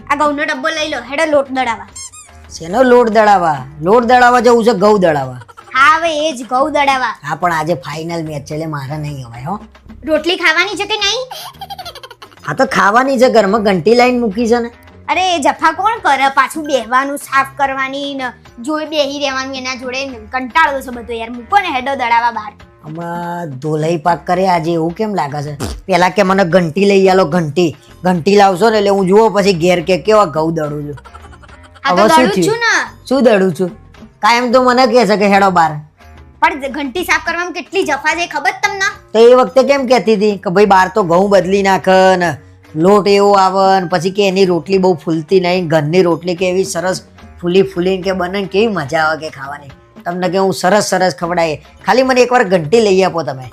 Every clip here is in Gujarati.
આ ઘઉંનો ડબ્બો લઈ લો, હેડો લોટ દળાવા. શેનો લોટ દળાવા? લોટ દળાવા જવું છે? ઘઉં દળાવા? હા હવે એ જ ઘઉં દળાવા. હા પણ આજે ફાઇનલ મેચ છે એટલે મારે નહીં અવાય હો. રોટલી ખાવાની છે કે નહીં? હા તો ખાવાની છે, ઘરમાં ઘંટી લાઈન મૂકી છે ને. અરે એ જફા કોણ કરે? પાછું બેહવાનું, સાફ કરવાની ને જોઈ બેહી રહેવાનું એના જોડે. કંટાળો છે બધો યાર. મૂકો ને હેડો દળાવા બહાર. આમાં ધોલાઈ પાક કરે આજે, એવું કેમ લાગે છે? પેલા કે મને ઘંટી લઈ આલો, ઘંટી લાવશો ને એટલે હું જુઓ પછી ઘેર કે કેવા ઘઉં દળું છું. આ તો દળું છું ને. શું દળું છું? કાયમ તો મને કહે છે કે હેડો બાર. પણ ઘંટી સાફ કરવામાં કેટલી જફા છે ખબર તમને? તો એ વખતે કેમ કહેતી હતી કે ભાઈ બાર તો ઘઉં બદલી નાખ ને લોટ એવો આવે ને પછી કે એની રોટલી બહુ ફૂલતી નહીં, ઘરની રોટલી કે એવી સરસ ફૂલીને કે બને કેવી મજા આવે કે ખાવાની. તમને કે હું સરસ ખવડાય, ખાલી મને એકવાર ઘંટી લઈ આપો તમે.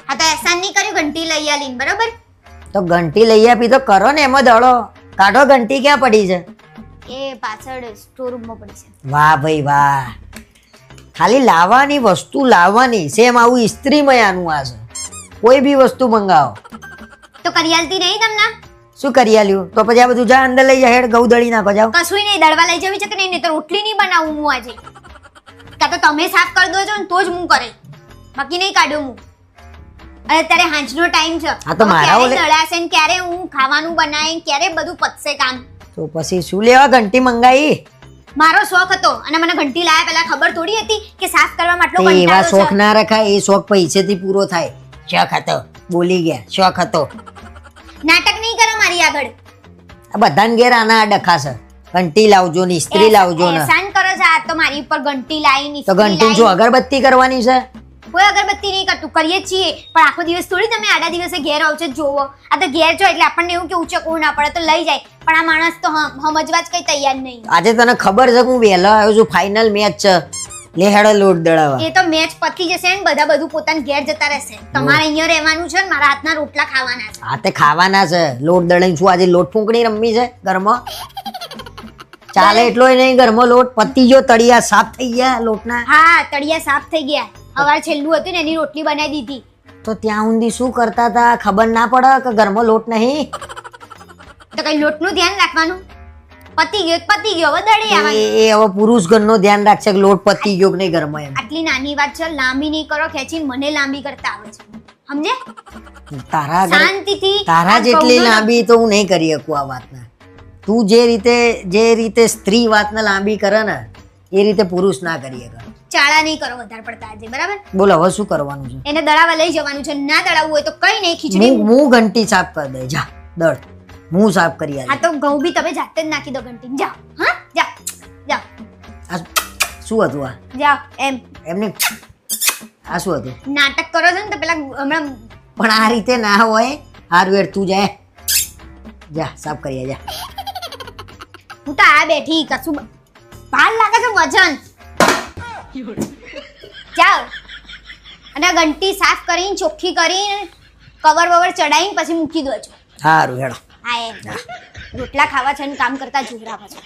હા તો એહસાન નહીં કર્યું ઘંટી લઈ આલીને, બરોબર? તો ઘંટી લઈ આપી તો કરો ને, એમાં દળો. કાઢો, ઘંટી ક્યાં પડી છે? એ પાછળ સ્ટોર રૂમમાં પડી છે. વાહ ભાઈ વાહ, ખાલી લાવવાની વસ્તુ લાવવાની. સેમ આવું ઇસ્ત્રીમાં આનું આ છે. કોઈ બી વસ્તુ મંગાવો તો કરી આલતી નહીં તમને? શું કરી આલ્યું? તો પછી આ બધું જા અંદર લઈ જા, હેડ ઘઉં દળી નાખો જાઓ. કશું નહીં, દળવા લઈ જવી છે કે નહીં? તો રોટલી નહીં બનાવું હું આજે. કાં તો તમે સાફ કરી દો છો ને તો જ હું કરે, બાકી નહીં કાઢું હું. અને અત્યારે હાંજનો ટાઈમ છે. હા તો મારા ક્યારે ઓલે દળાશે ને ક્યારે હું ખાવાનું બનાય, ક્યારે બધું પતશે કામ. તો પછી શું લેવા ઘંટી મંગાઈ? મારો શોખ હતો અને મને ઘંટી લાયા પહેલા ખબર થોડી હતી કે સાફ કરવા માટલો એવા કંટાળો શોખ છે. ના રખાય, એ શોખ પૈસેથી પૂરો થાય. શોખ હતો, બોલી ગયા, શોખ હતો. નાટક નહીં કરો મારી આગળ. આ બધાને ઘેર આના ડખા છે. ઘંટી લાવજો ને ઇસ્ત્રી લાવજો ને. એહસાન કરો છો આ તો મારી ઉપર ઘંટી લાવી, તો ઘંટી શું અગરબત્તી કરવાની છે? કોઈ અગરબત્તી નહીં કરતું, કરીએ જ છીએ પણ આખો દિવસ થોડી તમે આડા દિવસે ઘેર આવો છો જોવો. આ તો ઘેર છો એટલે આપણને એવું કે ઉચકવું ના પડે તો લઈ જાય, પણ આ માણસ તો સમજવા જ કઈ તૈયાર નહીં. આજે તને ખબર છે કે હું વહેલો આવ્યો છું, ફાઇનલ મેચ છે. લે હેડો લોટ દળાવા. એ તો મેચ પતી જશે ને બધા બધું પોતાના ઘેર જતા રહેશે. તમારે અહીંયા રહેવાનું છે ને મારા હાથના રોટલા ખાવાના છે. હા તે ખાવાના છે. લોટ દળાઈને શું આજે લોટ ફૂંકણી રમવી છે ઘરમાં? ચાલે એટલો નહીં ઘરમાં લોટ પતી ગયો, તળિયા સાફ થઈ ગયા લોટના. હા તળિયા સાફ થઈ ગયા. હવાર છેલ્લું હતું ને એની રોટલી બનાવી દીધી. તો ત્યાં ઊંધી શું કરતા હતા ખબર ના પડે કે ઘરમાં લોટ નહીં? તો કઈ લોટનું ધ્યાન રાખવાનું. પતી ગયો હવે દળી આવવાનું. એ હવે પુરુષ ઘરનો ધ્યાન રાખશે કે લોટ પતી ગયો કે નહીં ઘરમાં એમ. આટલી નાની વાત છે, લાંબી નહીં કરો ખેંચીને, મને લાંબી કરતા આવે છે સમજે? શાંતિથી તારા જેટલી લાંબી તો હું નહીં કરી શકું આ વાતને. તું જે રીતે સ્ત્રી વાતને લાંબી કરે ને એ રીતે પુરુષ ના કરી શકે. ચાળા નહીં કરો વધારે પડતા આજે, બરાબર? બોલ હવે શું કરવાનું છે? એને દળાવા લઈ જવાનું છે. ના દળાવવું હોય તો કઈ નહીં, ખીચડી હું ઘંટી સાફ કરી દે. જા દળ, હું સાફ કરી આલે. હા તો ઘઉં બી તમે જાતે જ નાખી દો ઘંટી. જાઓ, હા જાઓ. આ શું હતું? આ જાઓ એમ એમને આ શું હતું? નાટક કરો છો ને તો પેલા હમણાં. પણ આ રીતે ના હોય. હારું વેર તું જાય, જા સાફ કરી જા. હું તો આ બેઠી કશું ભાર લાગે છે વજન. જાઓ અને ઘંટી સાફ કરીને ચોખ્ખી કરીને કવર બવર ચડાવીને પછી મૂકી દો છો. હારું હેડો. હા એમ રોટલા ખાવા છે ને કામ કરતા જોરા પાછો.